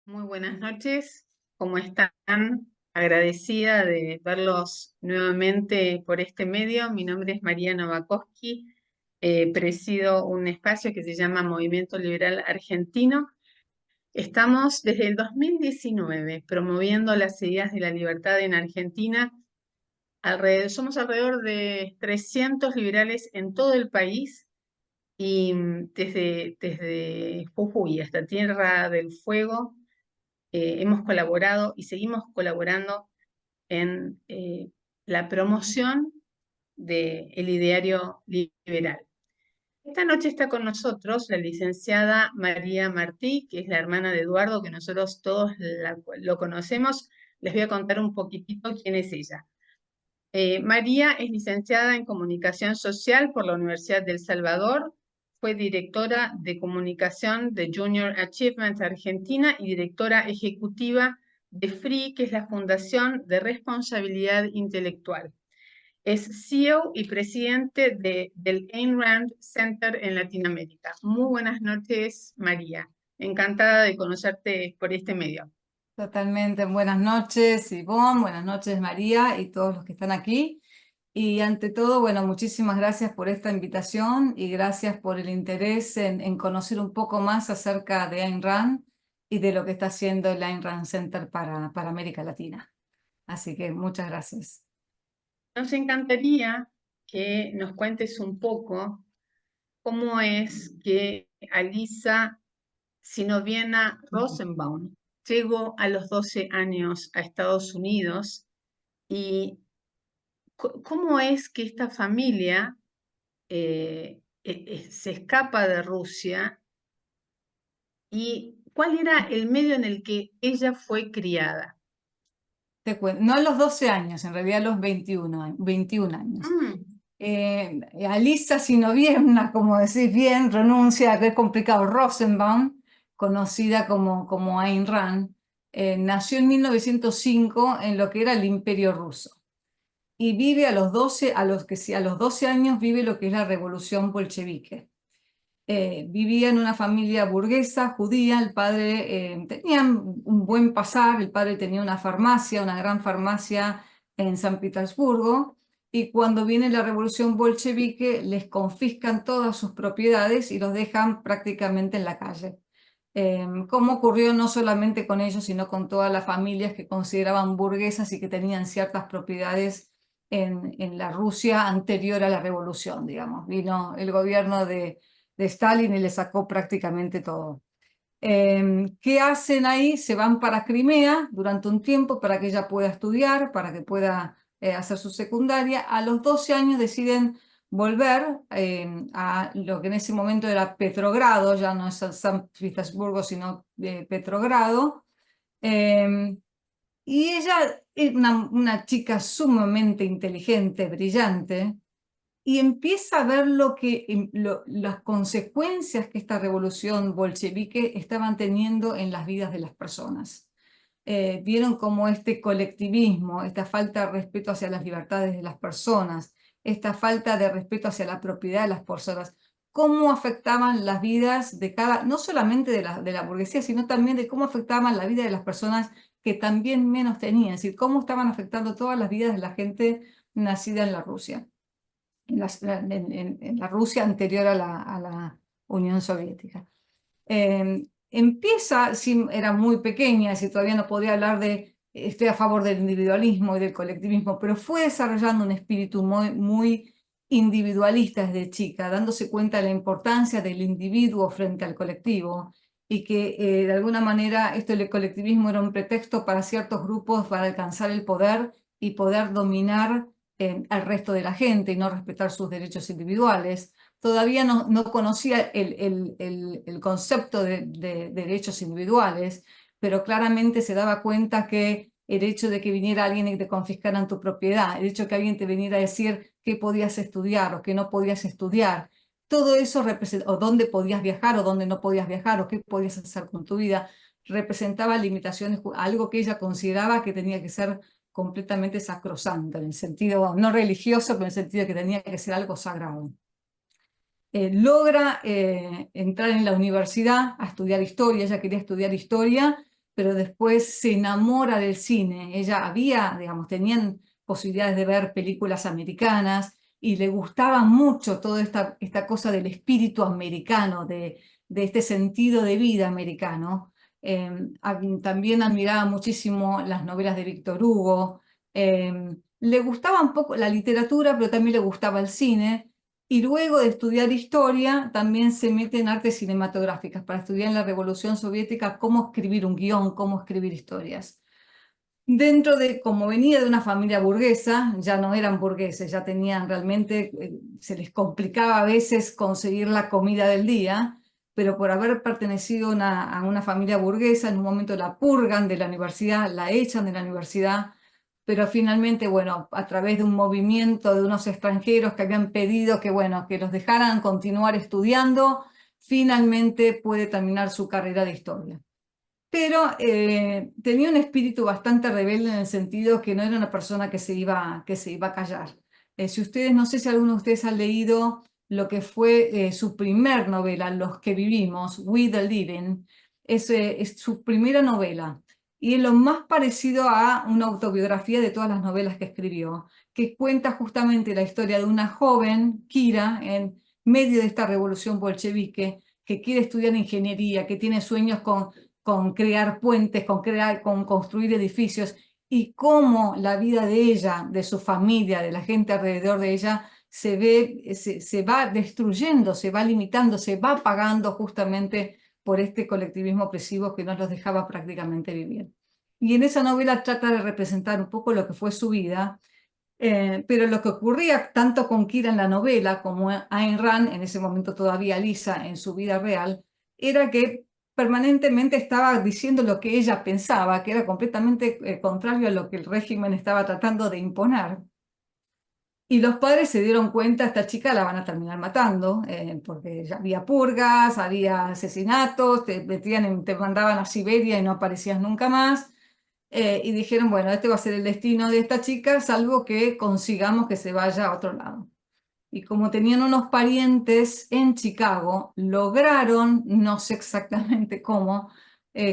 Muy buenas noches, ¿cómo están? Agradecida de verlos nuevamente por este medio. Mi nombre es María Novakovsky, presido un espacio que se llama Movimiento Liberal Argentino. Estamos desde el 2019 promoviendo las ideas de la libertad en Argentina. Somos alrededor de 300 liberales en todo el país y desde Jujuy hasta Tierra del Fuego hemos colaborado y seguimos colaborando en la promoción del ideario liberal. Esta noche está con nosotros la licenciada María Martí, que es la hermana de Eduardo, que nosotros todos lo conocemos. Les voy a contar un poquitito quién es ella. María es licenciada en Comunicación Social por la Universidad del Salvador, fue directora de comunicación de Junior Achievement Argentina y directora ejecutiva de FREE, que es la Fundación de Responsabilidad Intelectual. Es CEO y presidente del Ayn Rand Center en Latinoamérica. Muy buenas noches, María. Encantada de conocerte por este medio. Totalmente. Buenas noches, Ivonne, buenas noches, María, y todos los que están aquí. Y ante todo, bueno, muchísimas gracias por esta invitación y gracias por el interés en conocer un poco más acerca de Ayn Rand y de lo que está haciendo el Ayn Rand Center para América Latina. Así que muchas gracias. Nos encantaría que nos cuentes un poco cómo es que Alisa Sinoviana Rosenbaum llegó a los 12 años a Estados Unidos y cómo es que esta familia se escapa de Rusia y cuál era el medio en el que ella fue criada. No a los 12 años, en realidad a los 21 años. Mm, Alisa Sinovievna, como decís bien, renuncia, que es complicado, Rosenbaum, conocida como Ayn Rand, nació en 1905 en lo que era el Imperio Ruso y vive a los 12, a los 12 años vive lo que es la revolución bolchevique. Vivía en una familia burguesa, judía, el padre tenía un buen pasar, el padre tenía una farmacia, una gran farmacia en San Petersburgo, y cuando viene la revolución bolchevique les confiscan todas sus propiedades y los dejan prácticamente en la calle. Como ocurrió no solamente con ellos, sino con todas las familias que consideraban burguesas y que tenían ciertas propiedades en la Rusia anterior a la revolución, digamos. Vino el gobierno de Stalin y le sacó prácticamente todo. ¿Qué hacen ahí? Se van para Crimea durante un tiempo para que ella pueda estudiar, para que pueda hacer su secundaria. A los 12 años deciden volver a lo que en ese momento era Petrogrado, ya no es San Petersburgo, sino Petrogrado. Y ella es una chica sumamente inteligente, brillante, y empieza a ver las consecuencias que esta revolución bolchevique estaban teniendo en las vidas de las personas. Vieron cómo este colectivismo, esta falta de respeto hacia las libertades de las personas, esta falta de respeto hacia la propiedad de las personas, cómo afectaban las vidas de no solamente de la burguesía, sino también de cómo afectaban la vida de las personas que también menos tenían, es decir, cómo estaban afectando todas las vidas de la gente nacida en la Rusia en la Rusia anterior a la Unión Soviética. Era muy pequeña, si todavía no podía hablar de estoy a favor del individualismo y del colectivismo, pero fue desarrollando un espíritu muy individualista desde chica, dándose cuenta de la importancia del individuo frente al colectivo y que de alguna manera el colectivismo era un pretexto para ciertos grupos para alcanzar el poder y poder dominar al resto de la gente y no respetar sus derechos individuales. Todavía no conocía el concepto de derechos individuales, pero claramente se daba cuenta que el hecho de que viniera alguien y te confiscaran tu propiedad, el hecho de que alguien te viniera a decir qué podías estudiar o qué no podías estudiar, todo eso o dónde podías viajar o dónde no podías viajar o qué podías hacer con tu vida, representaba limitaciones, algo que ella consideraba que tenía que ser completamente sacrosanto, en el sentido no religioso, pero en el sentido de que tenía que ser algo sagrado. Logra entrar en la universidad a estudiar historia, ella quería estudiar historia pero después se enamora del cine. Ella había, digamos, tenían posibilidades de ver películas americanas y le gustaba mucho toda esta cosa del espíritu americano, de este sentido de vida americano. También admiraba muchísimo las novelas de Víctor Hugo. Le gustaba un poco la literatura, pero también le gustaba el cine. Y luego de estudiar historia, también se mete en artes cinematográficas para estudiar en la Revolución Soviética cómo escribir un guión, cómo escribir historias. Dentro de, como venía de una familia burguesa, ya no eran burgueses, ya tenían realmente, se les complicaba a veces conseguir la comida del día, pero por haber pertenecido a una familia burguesa, en un momento la purgan de la universidad, la echan de la universidad, pero finalmente, bueno, a través de un movimiento de unos extranjeros que habían pedido que, bueno, que los dejaran continuar estudiando, finalmente puede terminar su carrera de historia. Pero tenía un espíritu bastante rebelde en el sentido que no era una persona que se iba a callar. Si ustedes, no sé si alguno de ustedes ha leído lo que fue su primer novela, Los que vivimos, We the Living, es su primera novela y es lo más parecido a una autobiografía de todas las novelas que escribió, que cuenta justamente la historia de una joven, Kira, en medio de esta revolución bolchevique, que quiere estudiar ingeniería, que tiene sueños con crear puentes, con construir edificios, y cómo la vida de ella, de su familia, de la gente alrededor de ella, se va destruyendo, se va limitando, se va apagando justamente por este colectivismo opresivo que no los dejaba prácticamente vivir. Y en esa novela trata de representar un poco lo que fue su vida, pero lo que ocurría tanto con Kira en la novela como Ayn Rand, en ese momento todavía Lisa en su vida real, era que permanentemente estaba diciendo lo que ella pensaba, que era completamente contrario a lo que el régimen estaba tratando de imponer. Y los padres se dieron cuenta, esta chica la van a terminar matando, porque ya había purgas, había asesinatos, te mandaban a Siberia y no aparecías nunca más. Y dijeron, bueno, este va a ser el destino de esta chica, salvo que consigamos que se vaya a otro lado. Y como tenían unos parientes en Chicago, lograron, no sé exactamente cómo,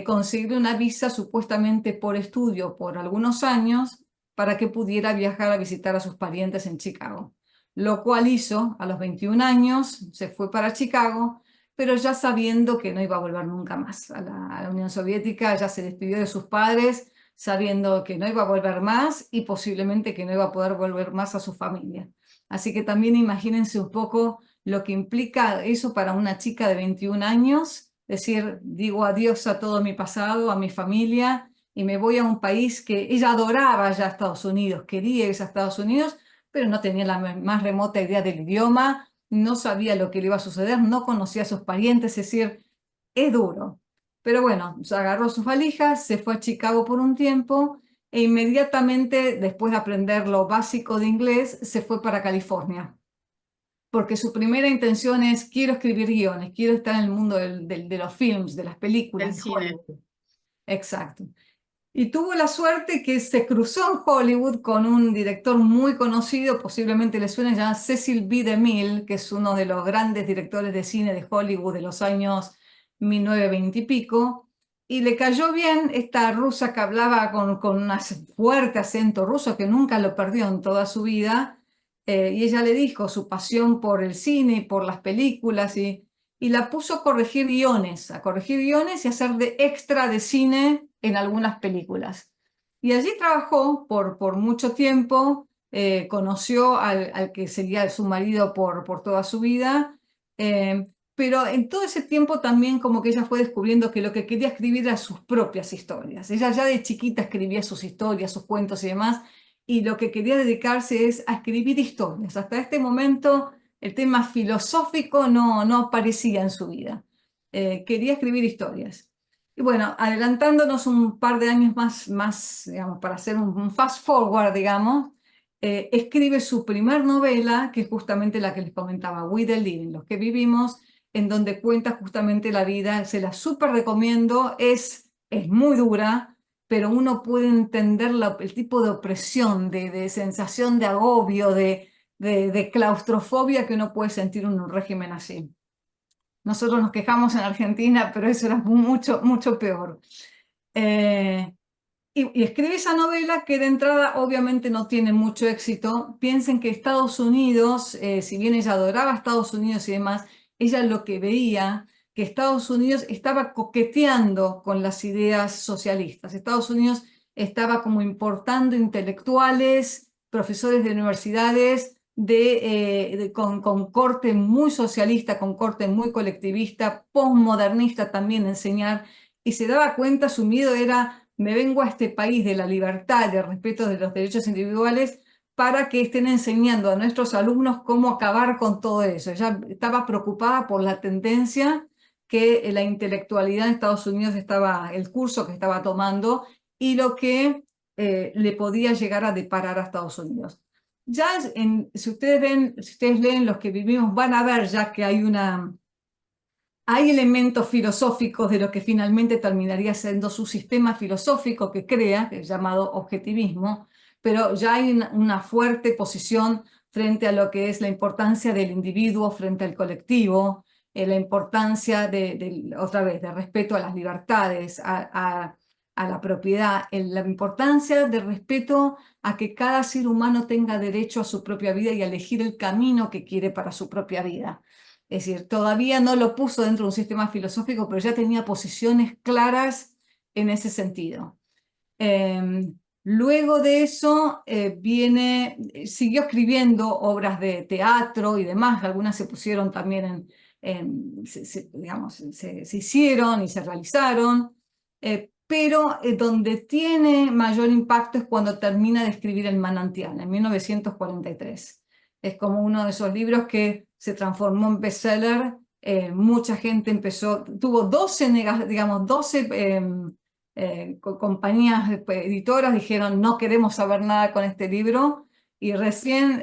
conseguir una visa supuestamente por estudio por algunos años para que pudiera viajar a visitar a sus parientes en Chicago. Lo cual hizo a los 21 años, se fue para Chicago, pero ya sabiendo que no iba a volver nunca más a la Unión Soviética, ya se despidió de sus padres, sabiendo que no iba a volver más y posiblemente que no iba a poder volver más a su familia. Así que también imagínense un poco lo que implica eso para una chica de 21 años, decir, digo adiós a todo mi pasado, a mi familia, y me voy a un país que ella adoraba ya Estados Unidos, quería irse a Estados Unidos, pero no tenía la más remota idea del idioma, no sabía lo que le iba a suceder, no conocía a sus parientes, es decir, es duro. Pero bueno, agarró sus valijas, se fue a Chicago por un tiempo e inmediatamente, después de aprender lo básico de inglés, se fue para California. Porque su primera intención es, quiero escribir guiones, quiero estar en el mundo de los films, de las del películas, de cine. Hollywood. Exacto. Y tuvo la suerte que se cruzó en Hollywood con un director muy conocido, posiblemente le suene, ya Cecil B. DeMille, que es uno de los grandes directores de cine de Hollywood de los años 1920 y pico, y le cayó bien esta rusa que hablaba con un fuerte acento ruso que nunca lo perdió en toda su vida, y ella le dijo su pasión por el cine y por las películas, y la puso a corregir guiones y a hacer de extra de cine en algunas películas. Y allí trabajó por mucho tiempo, conoció al que sería su marido por toda su vida, pero en todo ese tiempo también como que ella fue descubriendo que lo que quería escribir eran sus propias historias. Ella ya de chiquita escribía sus historias, sus cuentos y demás, y lo que quería dedicarse es a escribir historias. Hasta este momento el tema filosófico no aparecía en su vida. Quería escribir historias. Y bueno, adelantándonos un par de años más digamos, para hacer un fast forward, digamos, escribe su primer novela, que es justamente la que les comentaba, We the Living, Los que vivimos, en donde cuenta justamente la vida. Se la súper recomiendo, es muy dura, pero uno puede entender el tipo de opresión, de sensación de agobio, de claustrofobia que uno puede sentir en un régimen así. Nosotros nos quejamos en Argentina, pero eso era mucho, mucho peor. Eh, y escribe esa novela que de entrada obviamente no tiene mucho éxito. Piensen que Estados Unidos, si bien ella adoraba a Estados Unidos y demás, ella lo que veía, que Estados Unidos estaba coqueteando con las ideas socialistas. Estados Unidos estaba como importando intelectuales, profesores de universidades con corte muy socialista, con corte muy colectivista, postmodernista también enseñar, y se daba cuenta, su miedo era: me vengo a este país de la libertad y del respeto de los derechos individuales para que estén enseñando a nuestros alumnos cómo acabar con todo eso. Ella estaba preocupada por la tendencia que la intelectualidad en Estados Unidos estaba, el curso que estaba tomando y lo que le podía llegar a deparar a Estados Unidos. Ya si ustedes ven, si ustedes leen Los que vivimos, van a ver ya que hay elementos filosóficos de lo que finalmente terminaría siendo su sistema filosófico que crea, que es llamado objetivismo, pero ya hay una fuerte posición frente a lo que es la importancia del individuo frente al colectivo, la importancia otra vez, de respeto a las libertades, a la propiedad, la importancia de respeto a que cada ser humano tenga derecho a su propia vida y a elegir el camino que quiere para su propia vida. Es decir, todavía no lo puso dentro de un sistema filosófico, pero ya tenía posiciones claras en ese sentido. Luego de eso siguió escribiendo obras de teatro y demás, algunas se pusieron también digamos, se hicieron y se realizaron, pero donde tiene mayor impacto es cuando termina de escribir El manantial, en 1943. Es como uno de esos libros que se transformó en bestseller. Mucha gente tuvo 12, digamos, 12 compañías editoras dijeron: no queremos saber nada con este libro, y recién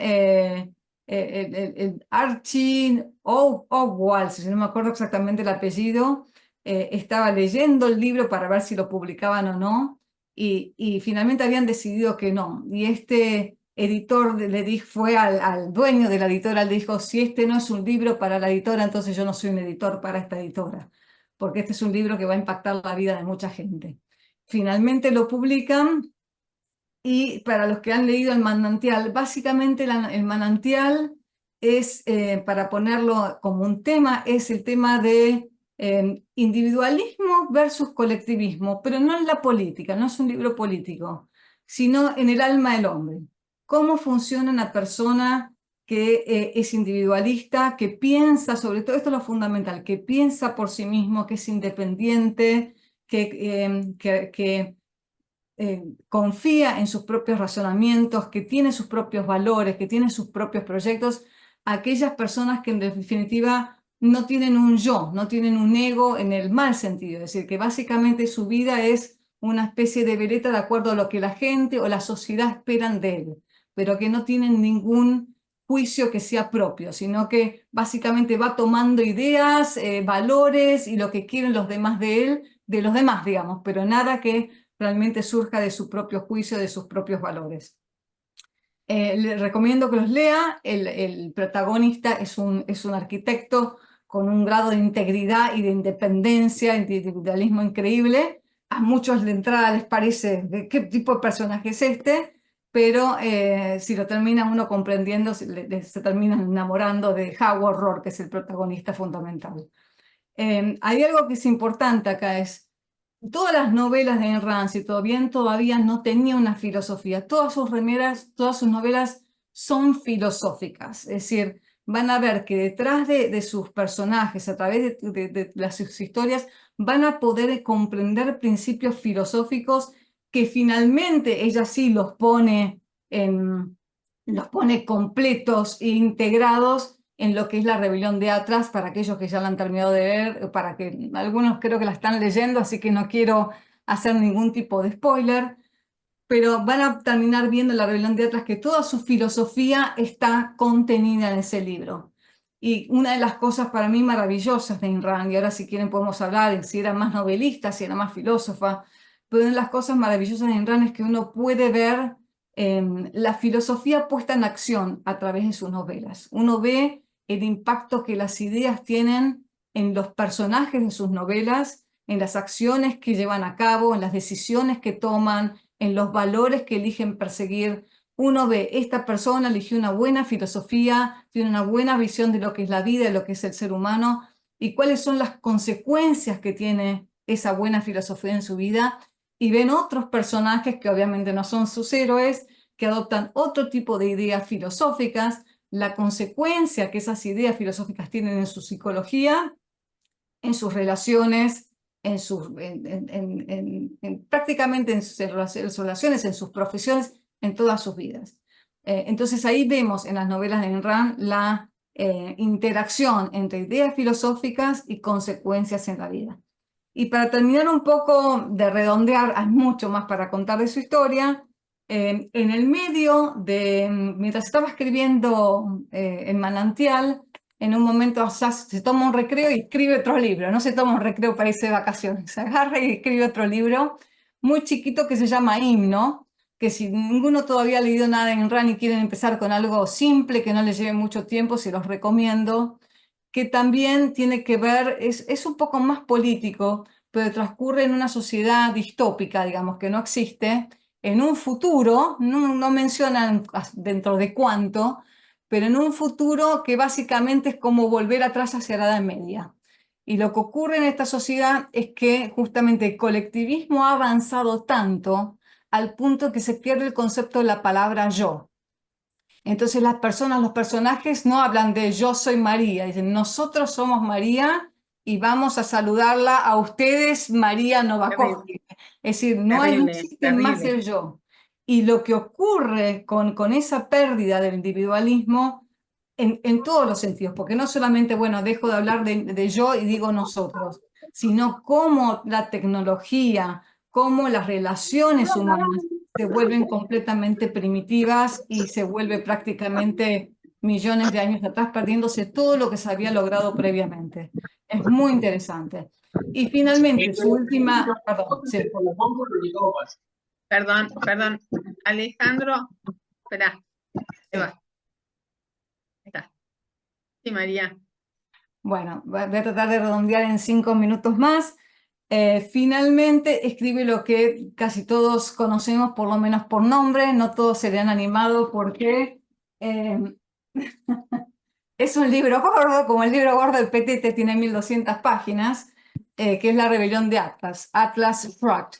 el Archie Oswald, si no me acuerdo exactamente el apellido, estaba leyendo el libro para ver si lo publicaban o no, y finalmente habían decidido que no, y este editor fue al dueño de la editora, le dijo: si este no es un libro para la editora, entonces yo no soy un editor para esta editora, porque este es un libro que va a impactar la vida de mucha gente. Finalmente lo publican, y para los que han leído El manantial, básicamente el manantial es, para ponerlo como un tema, es el tema de individualismo versus colectivismo, pero no en la política, no es un libro político, sino en el alma del hombre. Cómo funciona una persona que es individualista, que piensa, sobre todo esto es lo fundamental, que piensa por sí mismo, que es independiente, que confía en sus propios razonamientos, que tiene sus propios valores, que tiene sus propios proyectos. Aquellas personas que en definitiva no tienen un yo, no tienen un ego en el mal sentido, es decir, que básicamente su vida es una especie de veleta de acuerdo a lo que la gente o la sociedad esperan de él, pero que no tienen ningún juicio que sea propio, sino que básicamente va tomando ideas, valores y lo que quieren los demás de él, de los demás, digamos, pero nada que realmente surja de su propio juicio, de sus propios valores. Le recomiendo que los lea. El protagonista es un arquitecto con un grado de integridad y de independencia, individualismo increíble. A muchos de entrada les parece: ¿qué tipo de personaje es este? Pero si lo termina uno comprendiendo, se terminan enamorando de Howard Roark, que es el protagonista fundamental. Hay algo que es importante acá, es todas las novelas de Ayn Rand, si todavía no tenía una filosofía, todas sus novelas son filosóficas, es decir, van a ver que detrás de sus personajes, a través sus historias, van a poder comprender principios filosóficos que finalmente ella sí los pone completos e integrados en lo que es La rebelión de Atlas, para aquellos que ya la han terminado de ver, para que algunos creo que la están leyendo, así que no quiero hacer ningún tipo de spoiler, pero van a terminar viendo La rebelión de Atlas, que toda su filosofía está contenida en ese libro. Y una de las cosas para mí maravillosas de Ayn Rand, y ahora si quieren podemos hablar de si era más novelista, si era más filósofa, pero una de las cosas maravillosas de Ayn Rand es que uno puede ver la filosofía puesta en acción a través de sus novelas. Uno ve el impacto que las ideas tienen en los personajes de sus novelas, en las acciones que llevan a cabo, en las decisiones que toman, en los valores que eligen perseguir. Uno ve, esta persona eligió una buena filosofía, tiene una buena visión de lo que es la vida, de lo que es el ser humano, y cuáles son las consecuencias que tiene esa buena filosofía en su vida. Y ven otros personajes que obviamente no son sus héroes, que adoptan otro tipo de ideas filosóficas, la consecuencia que esas ideas filosóficas tienen en su psicología, en sus relaciones, prácticamente en sus relaciones, en sus profesiones, en todas sus vidas. Entonces ahí vemos en las novelas de Ayn Rand la interacción entre ideas filosóficas y consecuencias en la vida. Y para terminar un poco de redondear, hay mucho más para contar de su historia. En el medio mientras estaba escribiendo El Manantial, en un momento se toma un recreo y escribe otro libro. No se toma un recreo para irse de vacaciones, se agarra y escribe otro libro muy chiquito que se llama Himno, que si ninguno todavía ha leído nada en Rand y quieren empezar con algo simple, que no les lleve mucho tiempo, se los recomiendo, que también tiene que ver, es un poco más político, pero transcurre en una sociedad distópica, digamos, que no existe, en un futuro, no mencionan dentro de cuánto, pero en un futuro que básicamente es como volver atrás hacia la Edad Media. Y lo que ocurre en esta sociedad es que justamente el colectivismo ha avanzado tanto al punto que se pierde el concepto de la palabra yo. Entonces las personas, los personajes no hablan de yo soy María, dicen nosotros somos María y vamos a saludarla a ustedes, María Terrible, Novakovsky. Es decir, no terrible, existe más terrible. el yo. Y lo que ocurre con esa pérdida del individualismo en todos los sentidos, porque no solamente, bueno, dejo de hablar de yo y digo nosotros, sino cómo la tecnología, cómo las relaciones humanas se vuelven completamente primitivas y se vuelve prácticamente millones de años atrás, perdiéndose todo lo que se había logrado previamente. Es muy interesante. Y finalmente, su última, perdón, sí. Perdón, perdón. Alejandro, espera, se va. Sí. Ahí está. Sí, María. Bueno, voy a tratar de redondear en 5 minutos más. Finalmente escribe lo que casi todos conocemos, por lo menos por nombre, no todos se le han animado porque es un libro gordo, como el libro gordo del PTT tiene 1200 páginas, que es La rebelión de Atlas, Atlas Shrugged.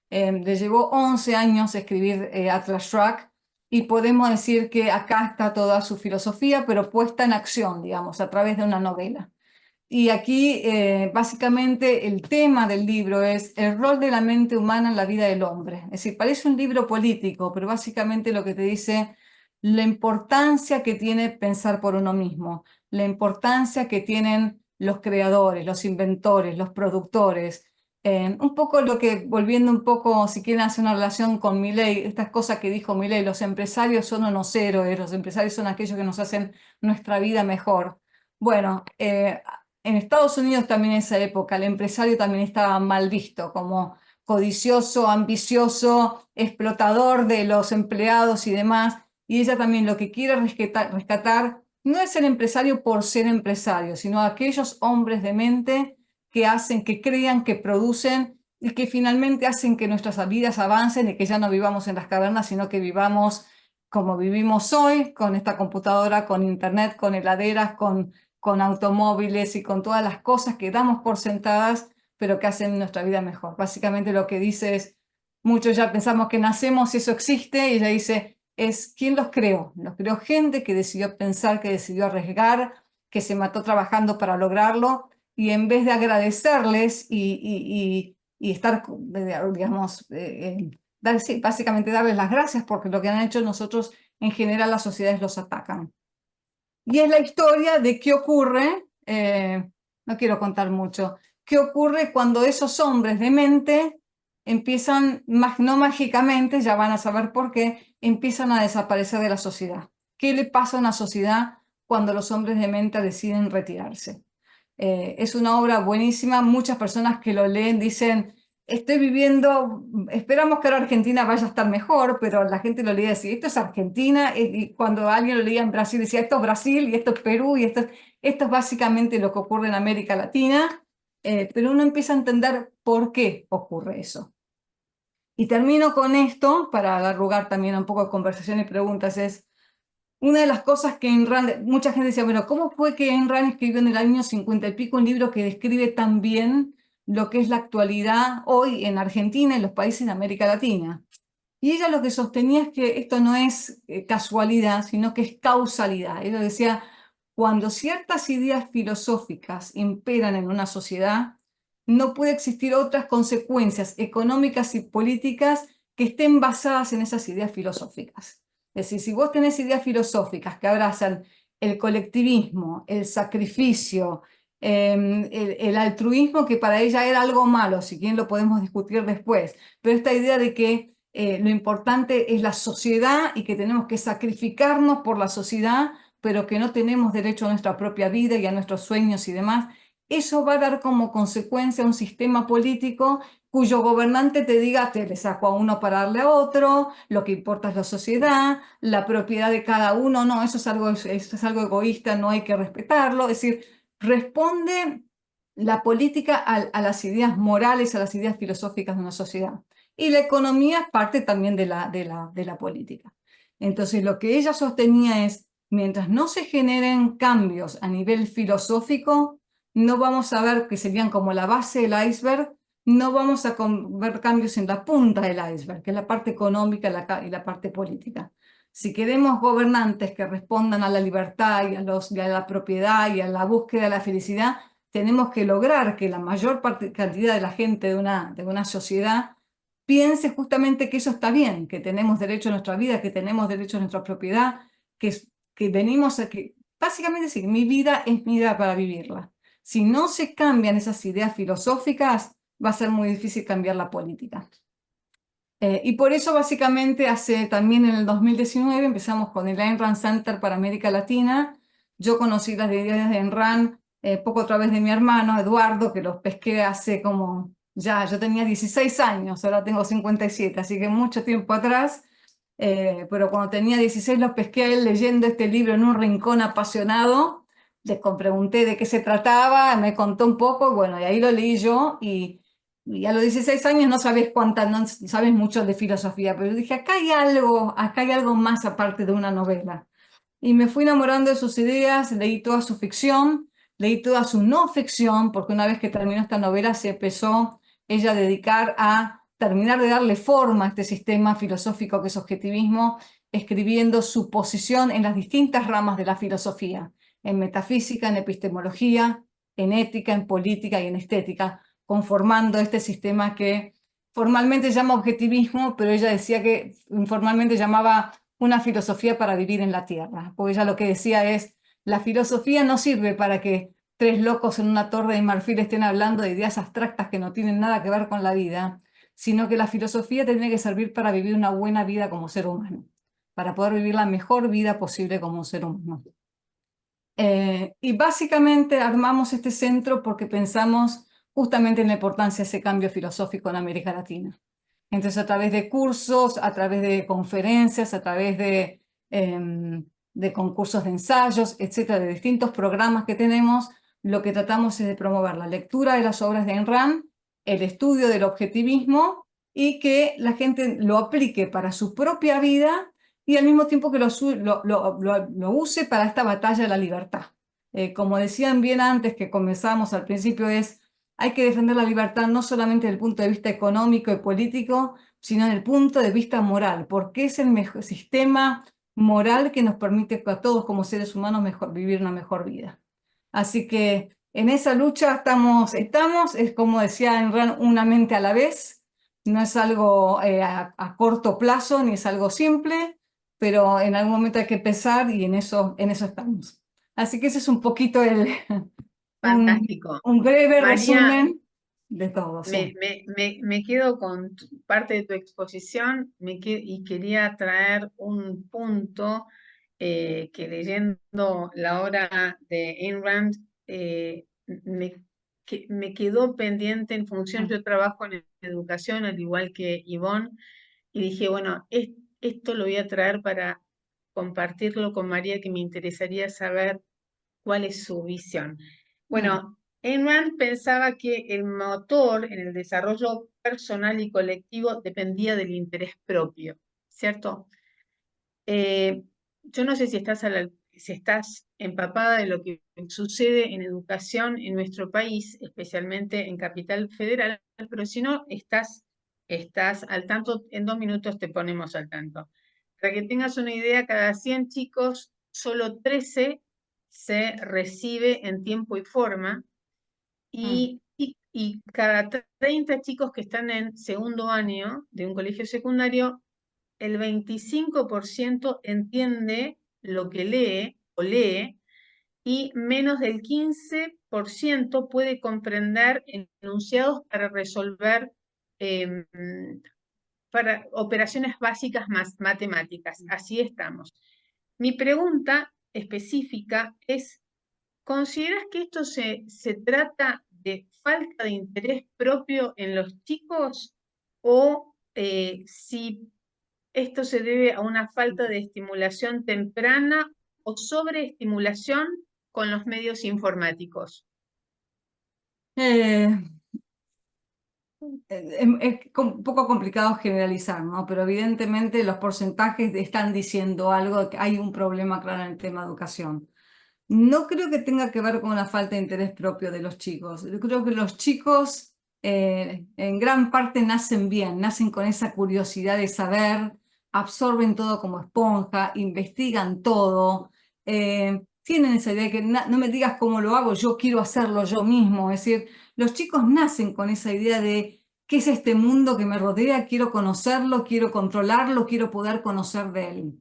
Le llevó 11 años escribir Atlas Shrugged y podemos decir que acá está toda su filosofía, pero puesta en acción, digamos, a través de una novela. Y aquí básicamente el tema del libro es el rol de la mente humana en la vida del hombre. Es decir, parece un libro político, pero básicamente lo que te dice la importancia que tiene pensar por uno mismo, la importancia que tienen los creadores, los inventores, los productores. Un poco lo que, volviendo un poco, si quieren hacer una relación con Milei, estas cosas que dijo Milei, los empresarios son unos héroes, los empresarios son aquellos que nos hacen nuestra vida mejor. Bueno, en Estados Unidos también en esa época el empresario también estaba mal visto como codicioso, ambicioso, explotador de los empleados y demás. Y ella también lo que quiere rescatar no es el empresario por ser empresario, sino aquellos hombres de mente que hacen, que crean, que producen y que finalmente hacen que nuestras vidas avancen y que ya no vivamos en las cavernas, sino que vivamos como vivimos hoy, con esta computadora, con internet, con heladeras, con automóviles y con todas las cosas que damos por sentadas, pero que hacen nuestra vida mejor. Básicamente lo que dice es, muchos ya pensamos que nacemos y eso existe, y ella dice, es ¿quién los creó? Los creó gente que decidió pensar, que decidió arriesgar, que se mató trabajando para lograrlo, y en vez de agradecerles y estar, digamos, sí, básicamente darles las gracias porque lo que han hecho nosotros, en general las sociedades los atacan. Y es la historia de qué ocurre, no quiero contar mucho, qué ocurre cuando esos hombres de mente empiezan, no mágicamente, ya van a saber por qué, empiezan a desaparecer de la sociedad. ¿Qué le pasa a una sociedad cuando los hombres de mente deciden retirarse? Es una obra buenísima, muchas personas que lo leen dicen, estoy viviendo, esperamos que ahora Argentina vaya a estar mejor, pero la gente lo leía así, esto es Argentina, y cuando alguien lo leía en Brasil decía, esto es Brasil, y esto es Perú, y esto es básicamente lo que ocurre en América Latina, pero uno empieza a entender por qué ocurre eso. Y termino con esto, para dar lugar también a un poco de conversación y preguntas, es una de las cosas que Ayn Rand, mucha gente decía, bueno, ¿cómo fue que Ayn Rand escribió en el año 50 y pico un libro que describe tan bien lo que es la actualidad hoy en Argentina y en los países de América Latina? Y ella lo que sostenía es que esto no es casualidad, sino que es causalidad. Ella decía, cuando ciertas ideas filosóficas imperan en una sociedad, no puede existir otras consecuencias económicas y políticas que estén basadas en esas ideas filosóficas. Es decir, si vos tenés ideas filosóficas que abrazan el colectivismo, el sacrificio, el altruismo, que para ella era algo malo, si bien lo podemos discutir después, pero esta idea de que lo importante es la sociedad y que tenemos que sacrificarnos por la sociedad, pero que no tenemos derecho a nuestra propia vida y a nuestros sueños y demás, eso va a dar como consecuencia un sistema político cuyo gobernante te diga, te le saco a uno para darle a otro, lo que importa es la sociedad, la propiedad de cada uno, no, eso es algo egoísta, no hay que respetarlo. Es decir, responde la política a las ideas morales, a las ideas filosóficas de una sociedad. Y la economía es parte también de la política. Entonces, lo que ella sostenía es, mientras no se generen cambios a nivel filosófico, no vamos a ver, que serían como la base del iceberg, no vamos a ver cambios en la punta del iceberg, que es la parte económica y la parte política. Si queremos gobernantes que respondan a la libertad y a la propiedad y a la búsqueda de la felicidad, tenemos que lograr que la mayor cantidad de la gente de una sociedad piense justamente que eso está bien, que tenemos derecho a nuestra vida, que tenemos derecho a nuestra propiedad, que venimos a que, básicamente decir, mi vida es mi vida para vivirla. Si no se cambian esas ideas filosóficas, va a ser muy difícil cambiar la política. Y por eso básicamente también en el 2019 empezamos con el Ayn Rand Center para América Latina. Yo conocí las ideas de Ayn Rand poco a través de mi hermano Eduardo, que los pesqué hace como, ya, yo tenía 16 años, ahora tengo 57, así que mucho tiempo atrás. Pero cuando tenía 16 los pesqué a él leyendo este libro en un rincón apasionado. Les pregunté de qué se trataba, me contó un poco, bueno, y ahí lo leí yo y a los 16 años no sabes no sabes mucho de filosofía, pero dije, acá hay algo más aparte de una novela. Y me fui enamorando de sus ideas, leí toda su ficción, leí toda su no ficción, porque una vez que terminó esta novela se empezó ella a dedicar a terminar de darle forma a este sistema filosófico que es objetivismo, escribiendo su posición en las distintas ramas de la filosofía, en metafísica, en epistemología, en ética, en política y en estética, conformando este sistema que formalmente llama objetivismo, pero ella decía que informalmente llamaba una filosofía para vivir en la tierra, porque ella lo que decía es, la filosofía no sirve para que tres locos en una torre de marfil estén hablando de ideas abstractas que no tienen nada que ver con la vida, sino que la filosofía tiene que servir para vivir una buena vida como ser humano, para poder vivir la mejor vida posible como un ser humano. Y básicamente armamos este centro porque pensamos justamente en la importancia de ese cambio filosófico en América Latina. Entonces, a través de cursos, a través de conferencias, a través de concursos de ensayos, etcétera, de distintos programas que tenemos, lo que tratamos es de promover la lectura de las obras de Ayn Rand, el estudio del objetivismo y que la gente lo aplique para su propia vida y al mismo tiempo que lo use para esta batalla de la libertad. Como decían bien antes que comenzamos al principio, hay que defender la libertad no solamente desde el punto de vista económico y político, sino desde el punto de vista moral, porque es el mejor sistema moral que nos permite a todos como seres humanos vivir una mejor vida. Así que en esa lucha estamos, es como decía Ayn Rand, una mente a la vez. No es algo a corto plazo, ni es algo simple, pero en algún momento hay que pensar y en eso estamos. Así que ese es un poquito Fantástico. un breve María, resumen de todo, sí. me quedo con parte de tu exposición y quería traer un punto que leyendo la obra de Ayn Rand me quedó pendiente en función, Mm, yo trabajo en educación al igual que Ivonne, y dije, bueno, esto lo voy a traer para compartirlo con María, que me interesaría saber cuál es su visión. mm, Bueno, Ayn Rand pensaba que el motor en el desarrollo personal y colectivo dependía del interés propio, ¿cierto? Yo no sé si estás empapada de lo que sucede en educación en nuestro país, especialmente en Capital Federal, pero si no estás al tanto, en 2 minutos te ponemos al tanto. Para que tengas una idea, cada 100 chicos, solo 13 se recibe en tiempo y forma Mm. y cada 30 chicos que están en segundo año de un colegio secundario, el 25% entiende lo que lee o lee y menos del 15% puede comprender enunciados para resolver em, para operaciones básicas más matemáticas. Así estamos. Mi pregunta específica es, ¿consideras que esto se trata de falta de interés propio en los chicos o si esto se debe a una falta de estimulación temprana o sobreestimulación con los medios informáticos? Eh, un poco complicado generalizar, ¿no? Pero evidentemente los porcentajes están diciendo algo, que hay un problema claro en el tema de educación. No creo que tenga que ver con una falta de interés propio de los chicos. Yo creo que los chicos en gran parte nacen bien, nacen con esa curiosidad de saber, absorben todo como esponja, investigan todo, tienen esa idea de que no me digas cómo lo hago, yo quiero hacerlo yo mismo. Es decir, los chicos nacen con esa idea de qué es este mundo que me rodea, quiero conocerlo, quiero controlarlo, quiero poder conocer de él.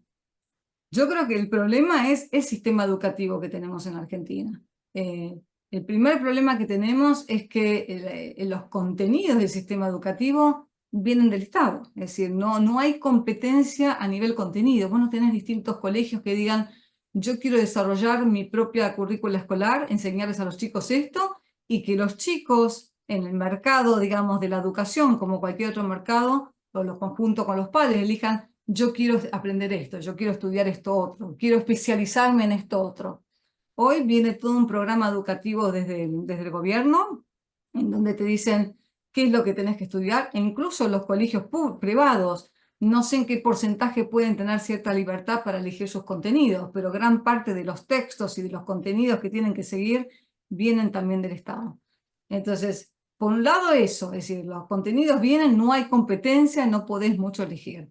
Yo creo que el problema es el sistema educativo que tenemos en Argentina. El primer problema que tenemos es que los contenidos del sistema educativo vienen del Estado. Es decir, no hay competencia a nivel contenido. Vos no tenés distintos colegios que digan, yo quiero desarrollar mi propia currícula escolar, enseñarles a los chicos esto, y que los chicos en el mercado, digamos, de la educación, como cualquier otro mercado, o los conjuntos con los padres, elijan yo quiero aprender esto, yo quiero estudiar esto otro, quiero especializarme en esto otro. Hoy viene todo un programa educativo desde el gobierno, en donde te dicen qué es lo que tenés que estudiar, e incluso los colegios privados. No sé en qué porcentaje pueden tener cierta libertad para elegir sus contenidos, pero gran parte de los textos y de los contenidos que tienen que seguir vienen también del Estado. Entonces, por un lado eso, es decir, los contenidos vienen, no hay competencia, no podés mucho elegir.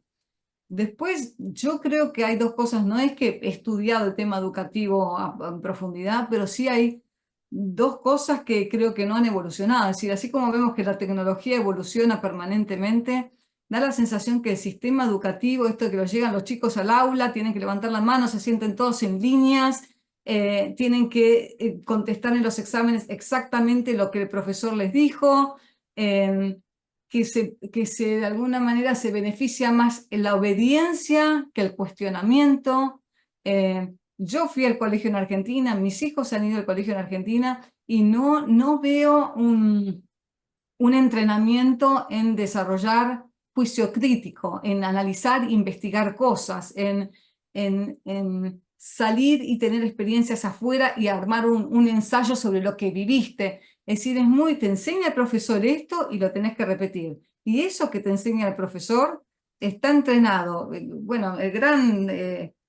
Después, yo creo que hay dos cosas. No es que he estudiado el tema educativo en profundidad, pero sí hay dos cosas que creo que no han evolucionado. Es decir, así como vemos que la tecnología evoluciona permanentemente, da la sensación que el sistema educativo, esto de que los llegan los chicos al aula, tienen que levantar la mano, se sienten todos en líneas, tienen que contestar en los exámenes exactamente lo que el profesor les dijo. eh, que de alguna manera se beneficia más en la obediencia que el cuestionamiento. Yo fui al colegio en Argentina, mis hijos han ido al colegio en Argentina y no veo un entrenamiento en desarrollar juicio crítico, en analizar, investigar cosas, en salir y tener experiencias afuera y armar un ensayo sobre lo que viviste. Es decir, te enseña el profesor esto y lo tenés que repetir. Y eso que te enseña el profesor está entrenado. Bueno, el gran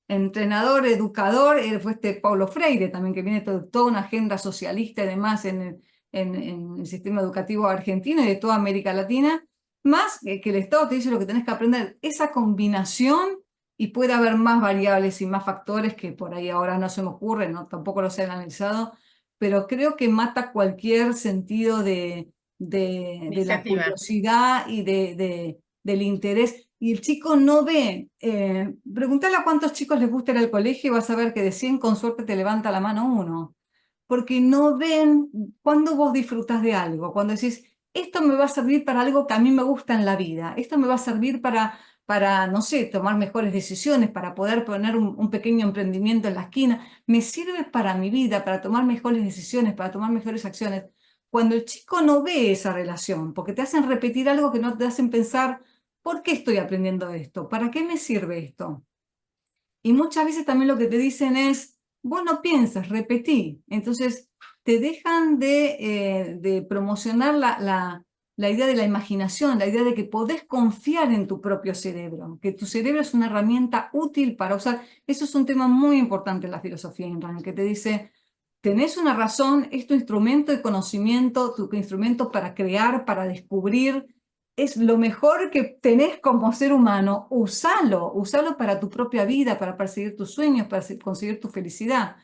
entrenador, educador, fue Paulo Freire también, que viene toda una agenda socialista y demás en el sistema educativo argentino y de toda América Latina, más que el Estado te dice lo que tenés que aprender. Esa combinación, y puede haber más variables y más factores que por ahí ahora no se me ocurren, ¿no? Tampoco los he analizado, pero creo que mata cualquier sentido de la Iniciativa. curiosidad y del interés. Y el chico no ve, preguntale a cuántos chicos les gusta ir al colegio y vas a ver que de 100 con suerte te levanta la mano uno, porque no ven cuando vos disfrutas de algo, cuando decís, esto me va a servir para algo que a mí me gusta en la vida, esto me va a servir para no sé, tomar mejores decisiones, para poder poner un pequeño emprendimiento en la esquina, me sirve para mi vida, para tomar mejores decisiones, para tomar mejores acciones. Cuando el chico no ve esa relación, porque te hacen repetir algo que no te hacen pensar, ¿por qué estoy aprendiendo esto? ¿Para qué me sirve esto? Y muchas veces también lo que te dicen es, vos no piensas, repetí. Entonces te dejan de promocionar la idea de la imaginación, la idea de que podés confiar en tu propio cerebro, que tu cerebro es una herramienta útil para usar. Eso es un tema muy importante en la filosofía Ayn Rand, que te dice, tenés una razón, es tu instrumento de conocimiento, tu instrumento para crear, para descubrir, es lo mejor que tenés como ser humano, usalo para tu propia vida, para perseguir tus sueños, para conseguir tu felicidad.